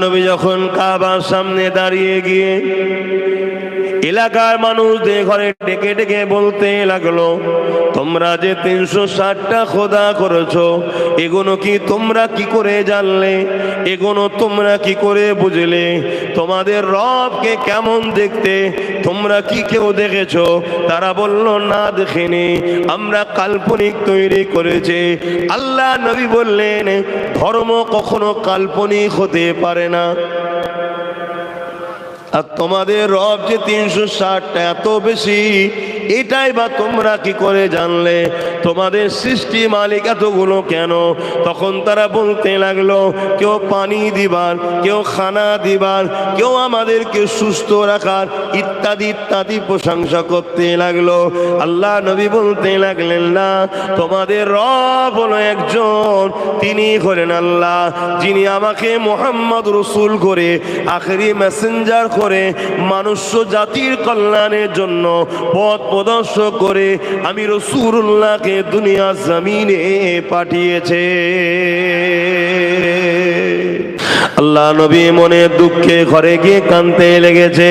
নবী যখন কাবার সামনে দাঁড়িয়ে গিয়ে এলাকার মানুষদের ঘরে ডেকে ডেকে বলতে লাগলো, তোমরা যে 360টা খোদা করেছো, এগুলো কি তোমরা কি করে জানলে? এগুলো তোমরা কি করে বুঝলে? তোমাদের রবকে কেমন দেখতে তোমরা কি কেউ দেখেছো? তারা বলল, না দেখিনি, আমরা কাল্পনিক তৈরি করেছি। আল্লাহ নবী বললেন, ধর্ম কখনো কাল্পনিক হতে পারে না। আর তোমাদের রব যে 360টা এত বেশি, এটাই বা তোমরা কি করে জানলে? তোমাদের সৃষ্টি মালিক এতগুলো কেন? তখন তারা বলতে লাগলো, কেউ পানি দিবার, কেউ খানা দিবার, কেউ আমাদেরকে সুস্থ রাখার, ইত্যাদি ইত্যাদি প্রশংসা করতে লাগলো। আল্লাহ নবী বলতে লাগলেন, না, তোমাদের রব হলো একজন, তিনি হলেন আল্লাহ, যিনি আমাকে মুহাম্মদ রসুল করে, আখেরি মেসেঞ্জার করে, মানুষ্য জাতির কল্যাণের জন্য পথ প্রদর্শক করে আমি রাসূলুল্লাহকে দুনিয়া জমিনে পাঠিয়েছে। আল্লাহ নবী মনে দুঃখে ঘরে গিয়ে কাঁদতে লেগেছে।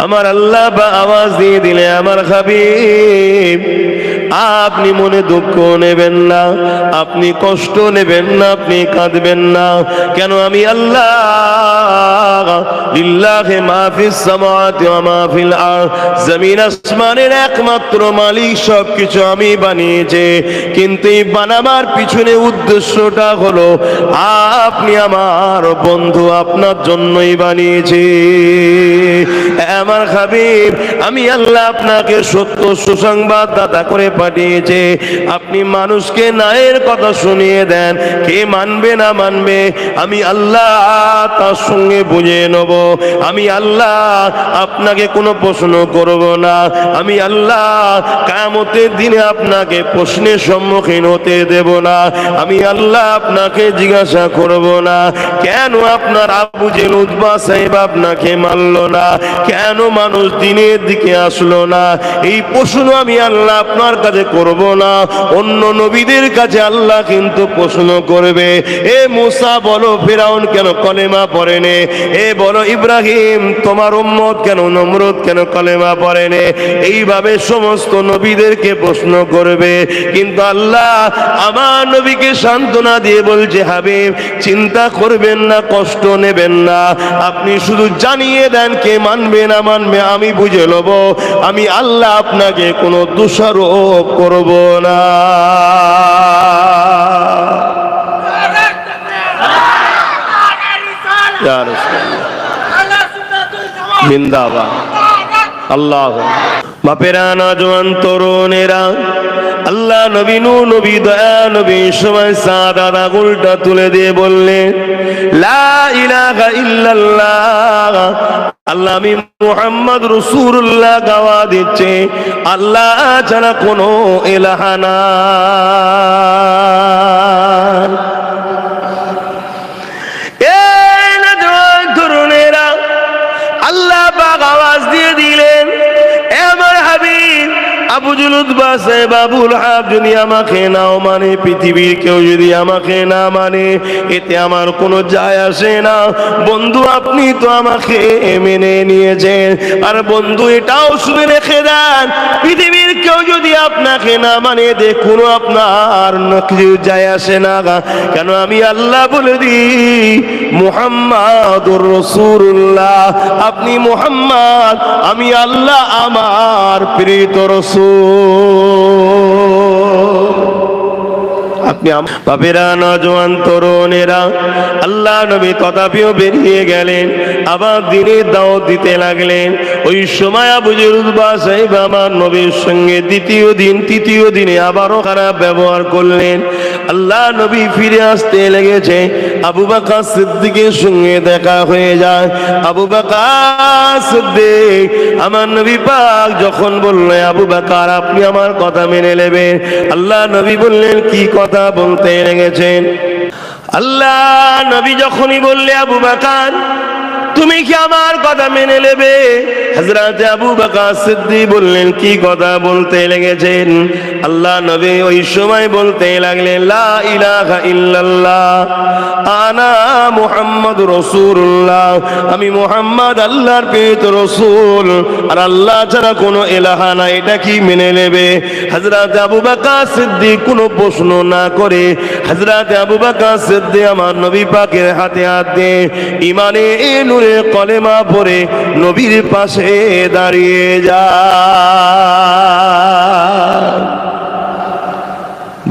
আমার আল্লাহ বা আওয়াজ দিয়ে দিলে, আমার হাবিব, আপনি মনে দুঃখ নেবেন না, আপনি কষ্ট নেবেন না, আপনি কাঁদবেন না। কেন? আমি আল্লাহ, লিল্লাহি মা ফিস সামাওয়াতি ওয়া মা ফিল আরদ, জমিন আসমানের একমাত্র মালিক, সবকিছু আমি বানিয়েছি। কিন্তু এই বানাবার পিছনে উদ্দেশ্যটা হলো, আপনি আমার বন্ধু, আপনার জন্যই বানিয়েছি। আমার হাবিব, আমি আল্লাহ আপনাকে সত্য সুসংবাদ দাতা করে পাঠিয়েছে। আপনি মানুষকে ন্যায়ের কথা শুনিয়ে দেন, কে মানবে না মানবে আমি আল্লাহ তার সঙ্গে বুঝে নেব। আমি আল্লাহ আপনাকে কোনো প্রশ্ন করব না। আমি আল্লাহ কিয়ামতের দিনে আপনাকে প্রশ্নের সম্মুখীন হতে দেব না। আমি আল্লাহ আপনাকে জিজ্ঞাসা করব না, কেন আপনার আবু জেহেল উতবা সাহেব আপনাকে মারল না, কেন মানুষ দিনের দিকে আসলো না, এই প্রশ্ন আমি আল্লাহ আপনার কাছে করব না। অন্য নবীদের কাছে আল্লাহ কিন্তু প্রশ্ন করবে, এ মুসা বলো, ফিরাউন কেন কলেমা পড়েনি? এ বলো, ইব্রাহিম তোমার উম্মত কেন, নমরুদ কেন কলেমা পড়েনি? এইভাবে সমস্ত নবীদেরকে প্রশ্ন করবে। কিন্তু আল্লাহ আমার নবীকে সান্ত্বনা দিয়ে বলছে, হাবিব, চিন্তা করবেন না, কষ্ট নেবেন না, আপনি শুধু জানিয়ে দেন, কে মানবে না মানবে আমি বুঝে নেব। আমি আল্লাহ আপনাকে কোনো দোষারোপ করব না। জিন্দাবাদ আল্লাহ। বাপেরা, নওজোয়ান তরুণেরা, আল্লাহ নবী, নবী, দয়া নবী সময় সাদাত আঙুলটা তুলে দিয়ে বললেন, লা ইলাহা ইল্লাল্লাহ, আল্লাহ আমি মুহাম্মদ রাসূলুল্লাহ গাওয়া দিচ্ছে, আল্লাহ ছাড়া কোনো ইলাহা নাই। এই নওজোয়ান তরুণেরা, আল্লাহ পাক আওয়াজ দিয়ে দিলেন, আমার হাবিব আবু জেহেল উতবা সাহেব, আবুল হাব যদি আমাকে নাও মানে, পৃথিবীর কেউ যদি আমাকে না মানে, এতে আমার কোনো যায় আসে না। বন্ধু, আপনি তো আমাকে মেনে নিয়েছেন। আর বন্ধু, এটাও শুনে রেখে দেন, পৃথিবীর কেউ যদি আপনাকে না মানে, দেখুন আপনার কিছু যায় আসে না। কেন? আমি আল্লাহ বলে দিই, মুহাম্মাদুর রাসূলুল্লাহ, আপনি মুহাম্মদ, আমি আল্লাহ আমার প্রিয় রাসূল। আপনি বাপেরা, নওজোয়ান তরুণেরা, আল্লাহ নবী তথাপিও বেরিয়ে গেলেন, আবার দিনের দাওয়াত দিতে লাগলেন। ওই সময় আবু জেহেল উতবা সাহেব আমার নবীর সঙ্গে দ্বিতীয় দিন, তৃতীয় দিনে আবারও খারাপ ব্যবহার করলেন। আল্লাহ নবী ফিরে আসতে লেগেছে, আবু বকর সিদ্দিকের সঙ্গে দেখা হয়ে যায়। আবু বকর সিদ্দিক আমার নবী পাক যখন বললেন, আবু বকর আপনি আমার কথা মেনে নেবেন, আল্লাহ নবী বললেন, কি কথা বলতে লেগেছেন? আল্লাহ নবী যখনই বললে, আবু বকর তুমি কি আমার কথা মেনে নেবে? হযরত আবু বকর সিদ্দিক বললেন, কি কথা বলতে লেগেছেন? আল্লাহ নবী ওই সময় বলতে লাগলেন, লা ইলাহা ইল্লাল্লাহ আনা মুহাম্মাদুর রাসূলুল্লাহ, আমি মুহাম্মদ আল্লাহর প্রেরিত রাসূল, আর আল্লাহ ছাড়া কোনো ইলাহা নাই, এটা কি মেনে নেবে? হযরত আবু বকর সিদ্দিক কোনো প্রশ্ন না করে হযরত আবু বকর সিদ্দিক আমার নবী পাকের হাতে হাত দিয়ে ঈমানে নূরে কলেমা পড়ে নবীর পাশে দাঁড়িয়ে যায়।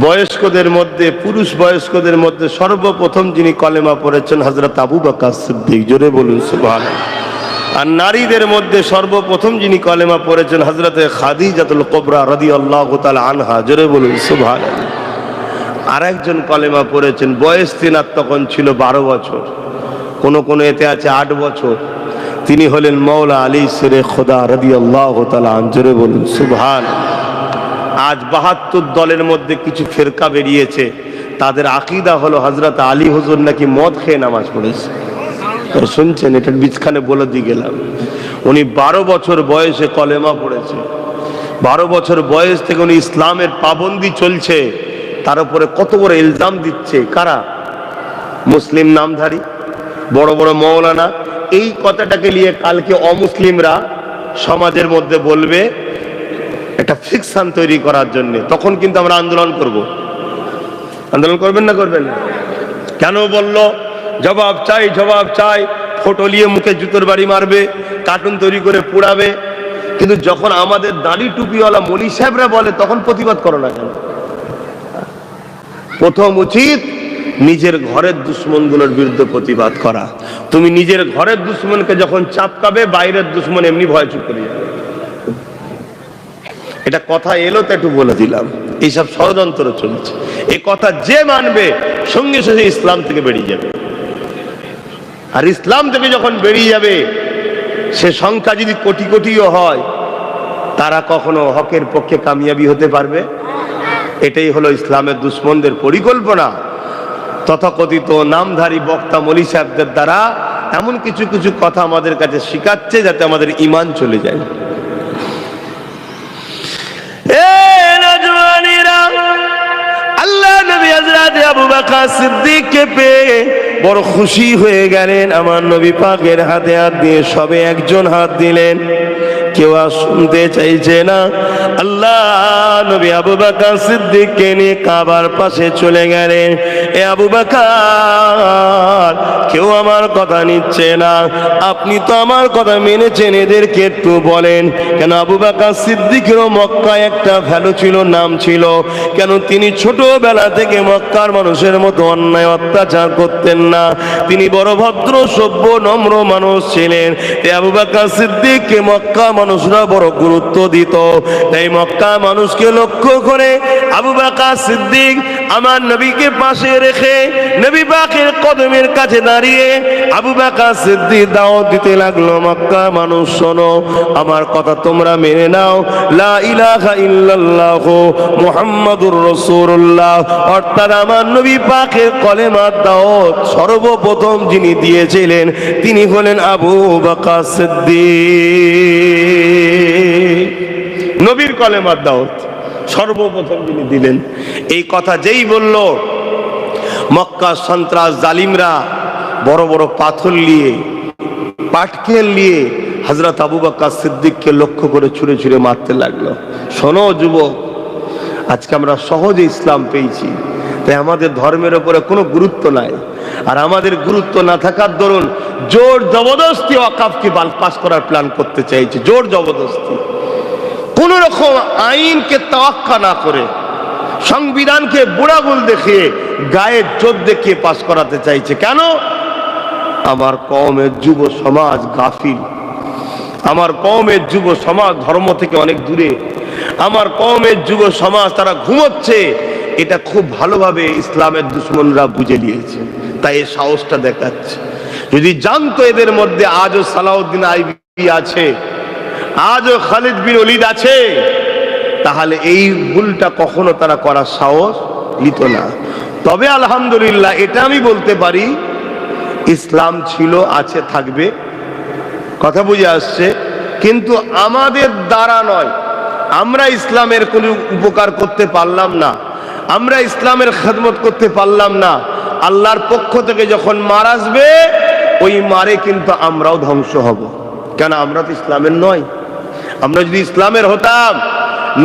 বয়স্কদের মধ্যে, পুরুষ বয়স্কদের মধ্যে সর্বপ্রথম যিনি কলেমা পড়েছেন হযরত আবু বকর সিদ্দিক, জোরে বলুন সুবহানাল্লাহ। আর নারীদের মধ্যে সর্বপ্রথম যিনি কলেমা পড়েছেন হযরতে খাদিজাতুল কুবরা রাদিয়াল্লাহু তাআলা আনহা, জোরে বলুন সুবহানাল্লাহ। আরেকজন কলেমা পড়েছেন, বয়স তিনার তখন ছিল 12 বছর, কোন এতে আছে 8 বছর। তিনি হলেন মাওলা আলী শেরে খোদা রাদিয়াল্লাহু তাআলা আনহু, জোরে বলুন সুবহানাল্লাহ। আজ 72 দলের মধ্যে কিছু ফেরকা বেরিয়েছে, তাদের আকীদা হলো হযরত আলী হুজুর নাকি মদ খেয়ে নামাজ পড়েছে। শুনছেন? এটার বিছখানে বলে দিয়ে গেলাম। উনি 12 বছর বয়সে কলেমা পড়েছে। 12 বছর বয়স থেকে উনি ইসলামের পাবন্দি চলছে, তার উপরে কত বড় ইলজাম দিচ্ছে কারা? মুসলিম নামধারী বড় বড় মৌলানা। এই কথাটাকে নিয়ে কালকে অমুসলিমরা সমাজের মধ্যে বলবে একটা ফিকশন তৈরি করার জন্য, তখন কিন্তু আমরা আন্দোলন করব। আন্দোলন করবেন না? করবেন না? কেন বলল? জবাব চাই, জবাব চাই। ফটো নিয়ে মুখে জুতোর বাড়ি মারবে, কার্টুন তৈরি করে পুড়াবে। কিন্তু যখন আমাদের দাড়ি টুপিওয়ালা মলি সাহেবরা বলে, তখন প্রতিবাদ করো না কেন? প্রথম উচিত নিজের ঘরের দুশ্মনগুলোর বিরুদ্ধে প্রতিবাদ করা। তুমি নিজের ঘরের দুশ্মনকে যখন চাপকাবে, বাইরের দুশ্মন এমনি ভয় চুপ করে যাবে। এটা কথা এলো তো একটু বলে দিলাম। এইসব ষড়যন্ত্র চলছে, এই কথা যে মানবে সঙ্গে সঙ্গে ইসলাম থেকে বেরিয়ে যাবে। আর ইসলাম থেকে যখন বেরিয়ে যাবে, সে সংখ্যা যদি কোটি কোটিও হয়, তারা কখনো হকের পক্ষে কামিয়াবি হতে পারবে? এটাই হলো ইসলামের দুশ্মনদের পরিকল্পনা। তথাকথিত নামধারী বক্তা মলি সাহেবদের দ্বারা এমন কিছু কিছু কথা আমাদের কাছে শিখাচ্ছে যাতে আমাদের ঈমান চলে যায়। আল্লাহ নবী হযরত আবু বকর সিদ্দিককে পেয়ে বড় খুশি হয়ে গেলেন। আমার নবী পাকের হাতে হাত দিয়ে সবে একজন হাত দিলেন, কেউ আর শুনতে চাইছে না। আল্লাহ নবী আবু বকর সিদ্দিককে নিয়ে কাবার পাশে চলে গেলেন। এ আবু বকর, কেউ আমার কথা নিচ্ছে না, আপনি তো আমার কথা মেনেছেন, এদেরকে একটু বলেন কেন আবু বকর সিদ্দিকেরও মক্কায় একটা ভ্যালু ছিল, নাম ছিল। কেন তিনি ছোটবেলা থেকে মক্কার মানুষের মতো অন্যায় অত্যাচার করতেন না? তিনি বড় ভদ্র সভ্য নম্র মানুষ ছিলেন। এই আবু বকর সিদ্দিককে মক্কা মানুষরা বড় গুরুত্ব দিত। তাই মক্কা মানুষকে লক্ষ্য করে আবু বকর সিদ্দিক আমার নবীকে পাশে রেখে নবী পাকের কদমের কাছে দাঁড়িয়ে আবু বকর সিদ্দিক দাওয়াত দিতে লাগলো, মক্কা মানুষ শোনো, আমার কথা তোমরা মেনে নাও, লা ইলাহা ইল্লাল্লাহ মুহাম্মাদুর রাসূলুল্লাহ, অর্থাৎ আমার নবী পাকের কলেমার দাওয়াত সর্বপ্রথম যিনি দিয়েছিলেন তিনি হলেন আবু বকর সিদ্দিক। নবীর কলেমার দাওয়াত সর্বপ্রথম যিনি দিলেন। এই কথা যেই বলল, মক্কা সন্ত্রাস জালিমরা বড় বড় পাথর নিয়ে, পাটকেল নিয়ে হযরত আবু বকর সিদ্দিককে লক্ষ্য করে ছুঁড়ে ছুঁড়ে মারতে লাগলো। শোনো যুবক, আজকে আমরা সহজে ইসলাম পেয়েছি, তাই আমাদের ধর্মের উপরে কোনো গুরুত্ব নাই। আর আমাদের গুরুত্ব না থাকার দরুন জোর জবরদস্তি ওয়াকফকে পাস করার প্ল্যান করতে চাইছে, জোর জবরদস্তি, কোন রকম আইনকে তাওয়াক্কা না করে, সংবিধানকে বুড়াগুল দেখিয়ে, গায়ের জোর দেখিয়ে পাস করাতে চাইছে। কেন? আমার কওমের যুব সমাজ গাফিল, আমার কওমের যুব সমাজ ধর্ম থেকে অনেক দূরে, আমার কওমের যুব সমাজ তারা ঘুমোচ্ছে। এটা খুব ভালোভাবে ইসলামের দুশ্মনরা বুঝে নিয়েছে, তাই এই সাহসটা দেখাচ্ছে। যদি জানতো এদের মধ্যে আজও সালাউদ্দিন আইবি আছে, আজও খালিদ বিন ওলীদ আছে, তাহলে এই ভুলটা কখনো তারা করার সাহস নিত না। তবে আলহামদুলিল্লাহ এটা আমি বলতে পারি, ইসলাম ছিল, আছে, থাকবে, কথা বুঝে আসছে? কিন্তু আমাদের দ্বারা নয়, আমরা ইসলামের কোনো উপকার করতে পারলাম না, আমরা ইসলামের খেদমত করতে পারলাম না, আল্লাহর পক্ষ থেকে যখন মার আসবে ওই মারে কিন্তু আমরাও ধ্বংস হব। কেন? আমরা তো ইসলামের নয়। আমরা যদি ইসলামের হতাম,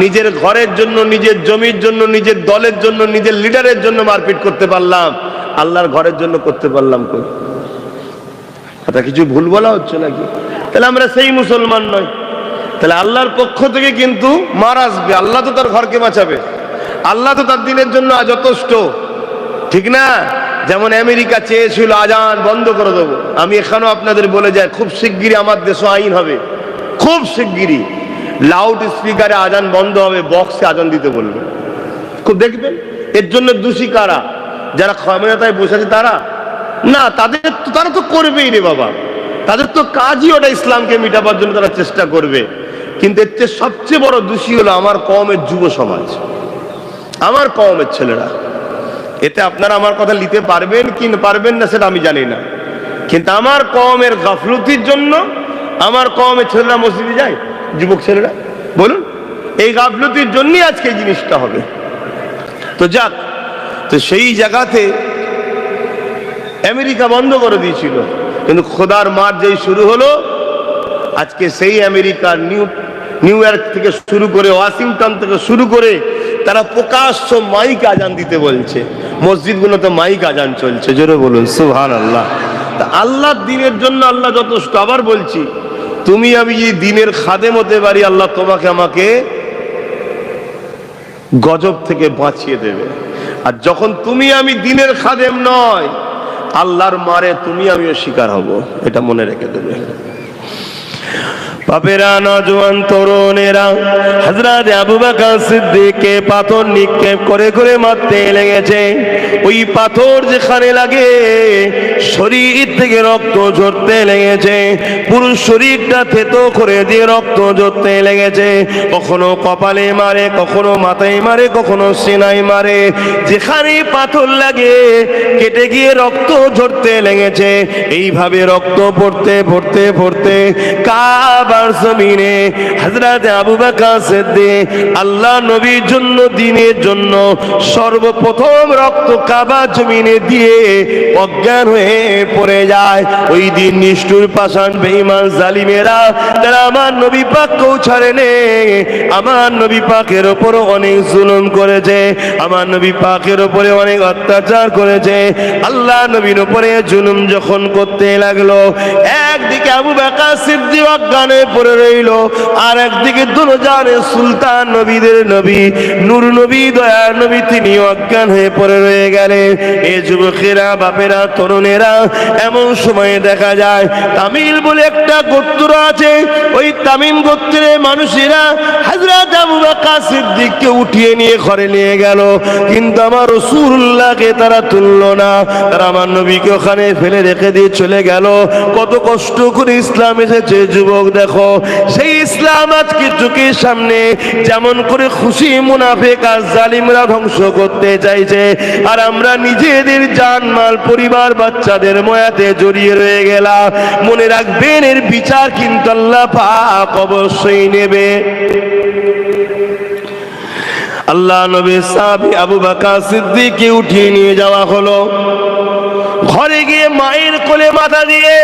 নিজের ঘরের জন্য, নিজের জমির জন্য, নিজের দলের জন্য, নিজের লিডারের জন্য মারপিট করতে পারলাম, আল্লাহর ঘরের জন্য করতে পারলাম কই? কথা কিছু ভুল বলা হচ্ছে নাকি? তাহলে আমরা সেই মুসলমান নয়। তাহলে আল্লাহর পক্ষ থেকে কিন্তু মার আসবে, আল্লাহ তো তার ঘরকে বাঁচাবে, আল্লাহ তো তার দিনের জন্য যথেষ্ট, ঠিক না? যেমন আমেরিকা চেয়েছিল আজান বন্ধ করে দেবো, আমি এখানেও আপনাদের বলে যাই, খুব শিগগিরই আমার দেশে আইন হবে, খুব শিগগিরই লাউড স্পিকারে আজান বন্ধ হবে, বক্সে আজান দিতে বলবে। খুব দেখবেন এর জন্য দোষী কারা? যারা ক্ষমতায় বসে আছে তারা না, তারা তো করবেই রে বাবা, তাদের তো কাজই ওটা, ইসলামকে মিটাবার জন্য তারা চেষ্টা করবে। কিন্তু এর চেয়ে সবচেয়ে বড় দোষী হলো আমার কওমের যুব সমাজ, আমার কওমের ছেলেরা। এতে আপনারা আমার কথা নিতে পারবেন কি পারবেন না সেটা আমি জানি না, কিন্তু আমার কওমের গাফলতির জন্য আমার কওমের ছেলেরা মসজিদে যায়, যুবক ছেলেরা, বলুন, এই গাফলতির জন্যই আজকে এই জিনিসটা হবে। তো যাক, তো সেই জায়গাতে আমেরিকা বন্ধ করে দিয়েছিল, কিন্তু খোদার মার যেই শুরু হলো, আজকে সেই আমেরিকার নিউ ইয়র্ক থেকে শুরু করে, ওয়াশিংটন থেকে শুরু করে, তারা প্রকাশ্য মাইক আজান দিতে বলছে, মসজিদগুলোতে মাইক আজান চলছে। জোরে বলুন সুবহানাল্লাহ। তা আল্লাহর দ্বীনের জন্য আল্লাহ যথেষ্ট। আবার বলছি, তুমি আমি যদি দ্বীনের খাদেম হতে পারি, আল্লাহ তোমাকে আমাকে গজব থেকে বাঁচিয়ে দেবে। আর যখন তুমি আমি দ্বীনের খাদেম নয়, আল্লাহর মারে তুমি আমিও শিকার হব, এটা মনে রেখে দেবে। বাপেরা, নওজোয়ান তরুণেরা হযরত আবু বকর সিদ্দিককে পাথর নিক্ষেপ করে করে মারতে লেগেছে। ওই পাথর যেখানে লাগে শরীর থেকে রক্ত ঝরতে লেগেছে, পুরো শরীরটা থেতো করে দিয়ে রক্ত ঝরতে লেগেছে। কখনো কপালে মারে, কখনো মাথায় মারে, কখনো সিনায় মারে। যেখানে পাথর লাগে কেটে গিয়ে রক্ত ঝরতে লেগেছে। এইভাবে রক্ত পড়তে পড়তে পড়তে কাবার জমিনে হযরত আবু বকর সিদ্দিক আল্লাহ নবীর জন্য, দ্বীনের জন্য সর্বপ্রথম রক্ত কাবা জমিনে দিয়ে অজ্ঞান হয়ে পড়ে যায়। ওই দিন নিষ্ঠুর পাষাণ বেঈমান জালিমেরা তারা আমার নবী পাককেও ছাড়েনি, আমার নবী পাকের উপর অনেক জুলুম করেছে, আমার নবী পাকের উপরে অনেক অত্যাচার করেছে। আল্লাহ নবীর উপরে জুলুম যখন করতে লাগলো, একদিকে আবু বকর সিদ্দিক অজ্ঞানে পড়ে রইল, আর একদিকে দুজাহানের সুলতান নবীদের নবী নূর নবী দয়ার নবী তিনি অজ্ঞান হয়ে পড়ে রয়ে গেলেন। এই যুবকেরা, বাপেরা, তরুণেরা, এমন সময় দেখা যায় তামিল বলে একটা গোত্র আছে, ওই তামিম গোত্রের মানুষেরা হযরত আবু বকর সিদ্দিককে উঠিয়ে নিয়ে ঘরে নিয়ে গেল, কিন্তু আমার রাসূলুল্লাহকে তারা তুলল না, তারা আমার নবীকে ওখানে ফেলে রেখে দিয়ে চলে গেল। কত কষ্ট করে ইসলাম এসেছে যুবক, দেখো সেই ইসলাম আজকে চোখের সামনে যেমন করে খুশি মুনাফিক আর জালিমরা ধ্বংস করতে চাইছে, আর আমরা নিজেদের জানমাল, পরিবার, বাচ্চাদের ময়াতে জড়িয়ে রয়ে গেলাম। মনে রাখবেন, এর বিচার কিন্তু আল্লাহ পাক অবশ্যই নেবে। আল্লাহ নবী সাহাবী আবু বকর সিদ্দিককে উঠিয়ে নিয়ে যাওয়া হলো। ঘরে গিয়ে মায়ের কোলে মাথা দিয়ে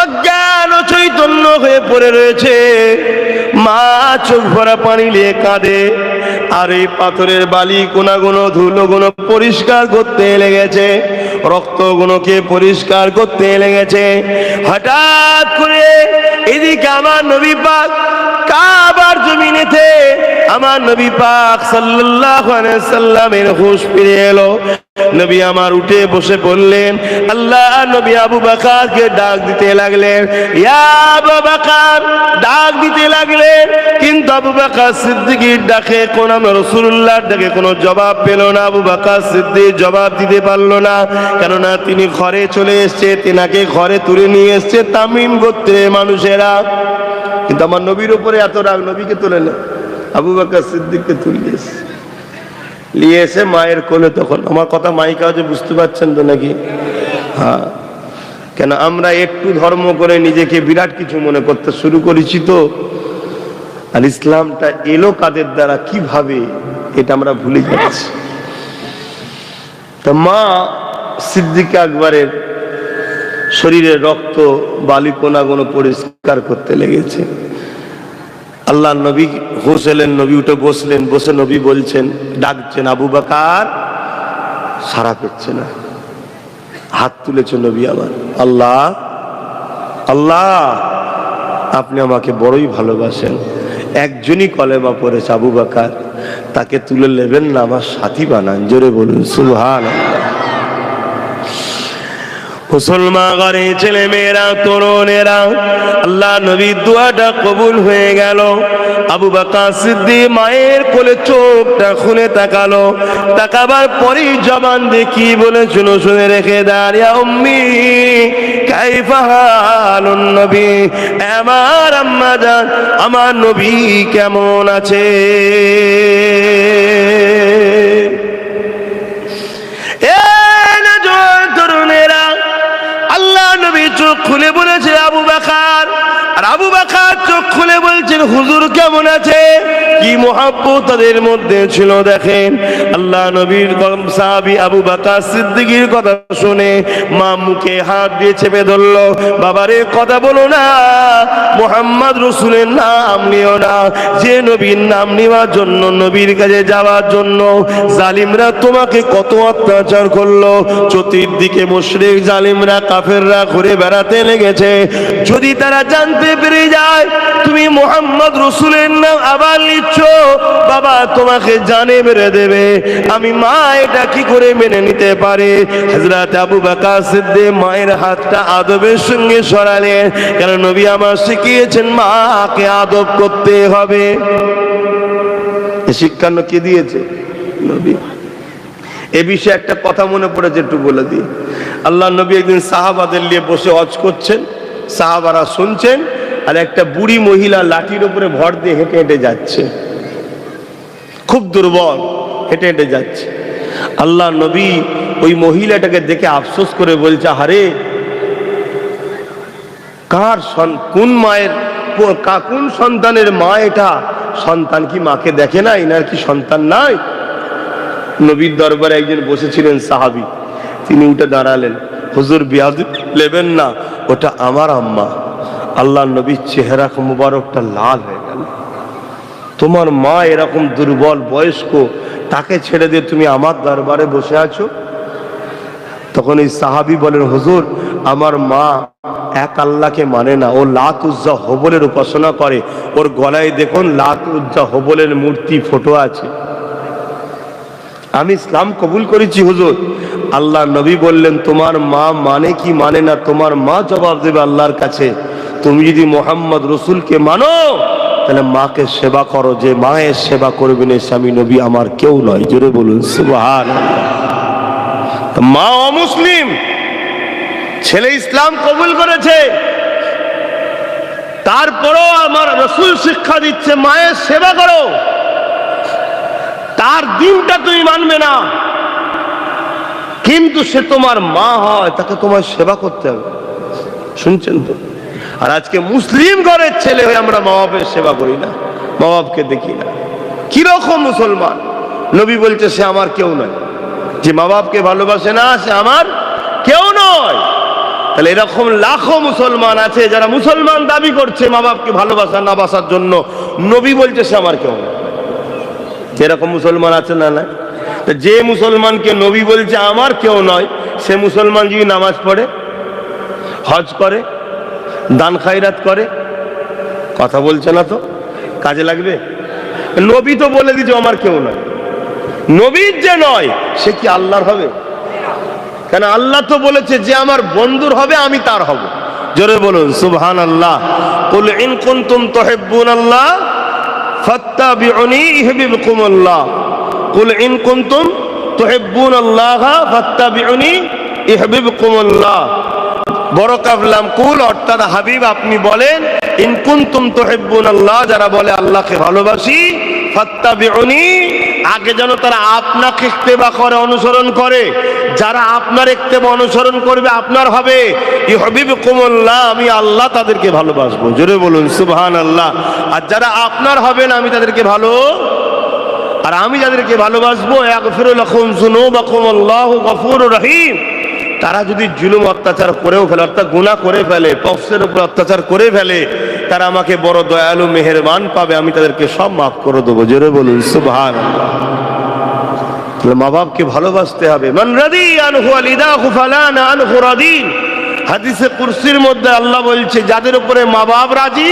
অজ্ঞান ও চৈতন্য হয়ে পড়ে রয়েছে। মা চোখ ভরা পানি নিয়ে কাঁদে, আর এই পাথরের বালি কোনাগুলো ধুলোগুলো পরিষ্কার করতে লেগেছে, রক্তগুলোকে পরিষ্কার করতে লেগেছে। হঠাৎ করে এদিকে আমার নবী পাক কাবার জমিনেতে আমার নবী পাক সাল্লাল্লাহু আলাইহি সাল্লামের হুঁশ ফিরে এলো। নবী আমার উঠে বসে পড়লেন। আল্লাহ নবী আবু বকরকে ডাক দিতে লাগলেন, ইয়া আবু বকর, ডাক দিতে লাগলেন, কিন্তু আবু বকর সিদ্দিকের ডাকে কোন রাসূলুল্লাহর ডাকে কোনো জবাব পেল না। আবু বকর সিদ্দিক জবাব দিতে পারলো না, কেননা তিনি ঘরে চলে এসেছে, তেনাকে ঘরে তুলে নিয়ে এসেছে তামিম গোত্রের মানুষেরা। কিন্তু আমার নবীর উপরে এত রাগ, নবীকে তুলে না, আবু বকর সিদ্দিককে তুলিয়েছে, নিয়ে এসে মায়ের কোলে। তখন আমার কথা মাইকা যে বুঝতে পারছেন তো নাকি? হ্যাঁ, কেন আমরা একটু ধর্ম করে নিজেকে বিরাট কিছু মনে করতে শুরু করেছি তো। আর ইসলামটা এলো কাদের দ্বারা, কিভাবে, এটা আমরা ভুলে যাচ্ছি। তা মা সিদ্দিকা আকবরের শরীরের রক্ত বালিকণাগুলো পরিষ্কার করতে লেগেছে। আল্লাহ নবী হোসেলেন, নবী উঠে বসলেন, বসে নবী বলছেন, ডাকছেন আবু বকর, সাড়া পেচ্ছে না। হাত তুলেছে নবী আমার, আল্লাহ আল্লাহ আপনি আমাকে বড়ই ভালোবাসেন, একজনই কলেমা পড়েছে আবু বকর, তাকে তুলে নেবেন না, আমার সাথী বানান। জোরে বলুন সুবহানাল্লাহ। মুসলমান ঘরে ছেলে মেয়েরা, তরুণেরা, আল্লাহ নবীর দোয়াটা কবুল হয়ে গেল। আবু বকর সিদ্দিক মায়ের কোলে চোখটা খুলে তাকালো, তাকাবার পরেই জবান দিয়ে কি বলে শুনে রেখে দেন, ইয়া উম্মি কাইফা হালুন নবী, আমার আম্মা জান, আমার নবী কেমন আছে। চোখ খুলে বলেছে আবু বকর, আর আবু বকর চোখ খুলে বলছেন হুজুর কেমন আছে। কি মুহাব্বত তাদের মধ্যে ছিল দেখেন। আল্লাহ নবীর সাহাবী আবু বকর সিদ্দিকের কথা শুনে মা মুখে হাত দিয়ে চেপে ধরলো, বাবারে কথা বলো না, মুহাম্মদ রাসূলের নাম নিও না। যে নবীর নাম নেওয়ার জন্য, নবীর কাছে যাওয়ার জন্য জালিমরা তোমাকে কত অত্যাচার করলো, চতুর্দিকে মুশরিক জালিমরা কাফেররা ঘুরে বেড়াতে লেগেছে। যদি তারা জানতে পেরে যায় তুমি মুহাম্মদ রাসূলের নাম আবার নিচ্ছ, বাবা তোমাকে জানে মেরে দেবে। আমি মা এটা কি করে মেনে নিতে পারে। হযরত আবু বকর সিদ্দিক মায়ের হাতটা আদবের সঙ্গে সরালেন, কারণ নবী আমার শিখিয়েছেন মাকে আদব করতে হবে। এই শিক্ষা কে দিয়েছে? নবী। এ বিষয়ে একটা কথা মনে পড়েছে, একটু বলে দিই। আল্লাহ নবী একদিন সাহাবাদের নিয়ে বসে হজ করছেন, সাহাবারা শুনছেন, আর একটা বুড়ি মহিলা লাঠির উপরে ভর দিয়ে হেঁটে হেঁটে যাচ্ছে, খুব দুর্বল, হেঁটে হেঁটে যাচ্ছে। আল্লাহ নবী ওই মহিলাটাকে দেখে আফসোস করে বলছে, আরে কোন মায়ের, কোন সন্তানের মা এটা? সন্তান কি মাকে দেখে না? এনার কি সন্তান নাই? নবীর দরবারে একজন বসেছিলেন সাহাবী, তিনি উঠে দাঁড়ালেন, হুজুর বিয়াদব নেবেন না, ওটা আমার আম্মা। আল্লাহ নবীর চেহারা মুবারকটা লাল হয়ে গেল। তোমার মা এরকম দুর্বল বয়স্ক, তাকে ছেড়ে দিয়ে তুমি আমার দরবারে বসে আছো? তখন এই সাহাবী বলেন, হুজুর আমার মা এক আল্লাহকে মানে না, ও লাত উজ্জা হবলের উপাসনা করে। ওর গলায় দেখুন লাত উজ্জা হবলের মূর্তি ফটো আছে। আমি ইসলাম কবুল করেছি হুজুর। আল্লাহ নবী বললেন, তোমার মা মানে কি মানে না, তোমার মা জবাব দেবে আল্লাহর কাছে। তুমি যদি মোহাম্মদ রসুলকে মানো, তাহলে মাকে সেবা করো। যে মায়ের সেবা করবেন এ স্বামী নবী আমার কেউ নয়। জোরে বলুন সুবহানাল্লাহ। মা অমুসলিম, ছেলে ইসলাম কবুল করেছে, তারপরও আমার রসুল শিক্ষা দিচ্ছে মায়ের সেবা করো। তার দিনটা তুমি মানবে না, কিন্তু সে তোমার মা হয়, তাকে তোমার সেবা করতে হবে। শুনছেন তো? আর আজকে মুসলিম ঘরের ছেলে হয়ে আমরা মা বাপের সেবা করি না, মা বাপকে দেখি না। কিরকম মুসলমান? নবী বলছে সে আমার কেউ নয়। যে মা বাপকে ভালোবাসে না সে আমার কেউ নয়। তাহলে এরকম লাখো মুসলমান আছে যারা মুসলমান দাবি করছে মা বাপকে ভালোবাসা না বাসার জন্য, নবী বলছে সে আমার কেউ নয়। এরকম মুসলমান আছে না? না। যে মুসলমানকে নবী বলছে আমার কেউ নয়, সে মুসলমান যদি নামাজ পড়ে, হজ করে, দান খায়রাত করে, কথা বলছে না তো কাজে লাগবে? নবী তো বলে দিচ্ছে আমার কেউ নয়। নবীর যে নয় সে কি আল্লাহর হবে? কেন আল্লাহ তো বলেছে যে আমার বন্ধুর হবে আমি তার হব। জোরে বলুন সুবহানাল্লাহ। কুল ইন কুনতুম তুহিব্বুনাল্লাহ ফাত্তাবিউনি ইউহিব্বুকুমুল্লাহ। কুল ইন কুনতুম তুহিব্বুনাল্লাহ ফাত্তাবিউনি ইউহিব্বুকুমুল্লাহ। বড় কাফলাম কুল অর্থাৎ হাবিব আপনি বলেন, ইন কুনতুম তুহিব্বুনাল্লাহ, যারা বলে আল্লাহকে ভালোবাসি, ফাত্তাবিউনি আগে যেন তারা আপনাকে ইত্তেবা করে, অনুসরণ করে। যারা আপনার ইত্তেবা অনুসরণ করবে আপনার হবে। ইউহিব্বুকুমুল্লাহ, আমি আল্লাহ তাদেরকে ভালোবাসবো। জোরে বলুন সুবহানাল্লাহ। আর যারা আপনার হবে না, আমি তাদেরকে ভালো, আর আমি যাদেরকে ভালোবাসবো, ইয়াগফিরু লাকুম যুনুবাকুম আল্লাহু গফুরুর রহিম। তারা যদি জুলুম অত্যাচার করেও ফেলে, অর্থাৎ গুনাহ করে ফেলে, পক্ষের উপর অত্যাচার করে ফেলে, তারা আমাকে বড় দয়ালু মেহেরবান পাবে, আমি তাদেরকে সব মাফ করে দেবো। জোরে বলুন সুবহানাল্লাহ। মা বাপকে ভালোবাসতে হবে। মান রাদি আনহু আলিদাহু ফালানা আনহু রাদিন। হাদিসে কুরসির মধ্যে আল্লাহ বলছে, যাদের উপরে মা বাপ রাজি,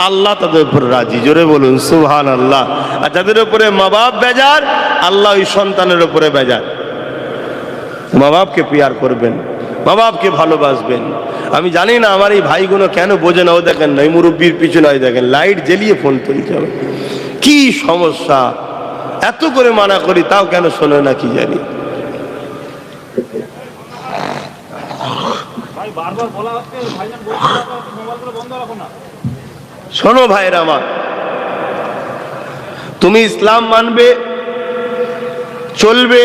আল্লাহ তাদের উপর রাজি। জোরে বলুন সুবহানাল্লাহ। আর যাদের উপরে মা বাপ বেজার, আল্লাহ ওই সন্তানের উপরে বেজার। মা বাপকে পিয়ার করবেন, মা বাপকে ভালোবাসবেন। আমি জানি না আমার এই ভাইগুলো কেন বোঝে না। ও দেখেন না, এই মুরব্বীর পিছনে দেখেন লাইট জ্বালিয়ে ফোন তুলতে হবে। কি সমস্যা, এত করে মানা করি তাও কেন শোনে না কি জানি। শোনো ভাইরা আমার, তুমি ইসলাম মানবে, চলবে,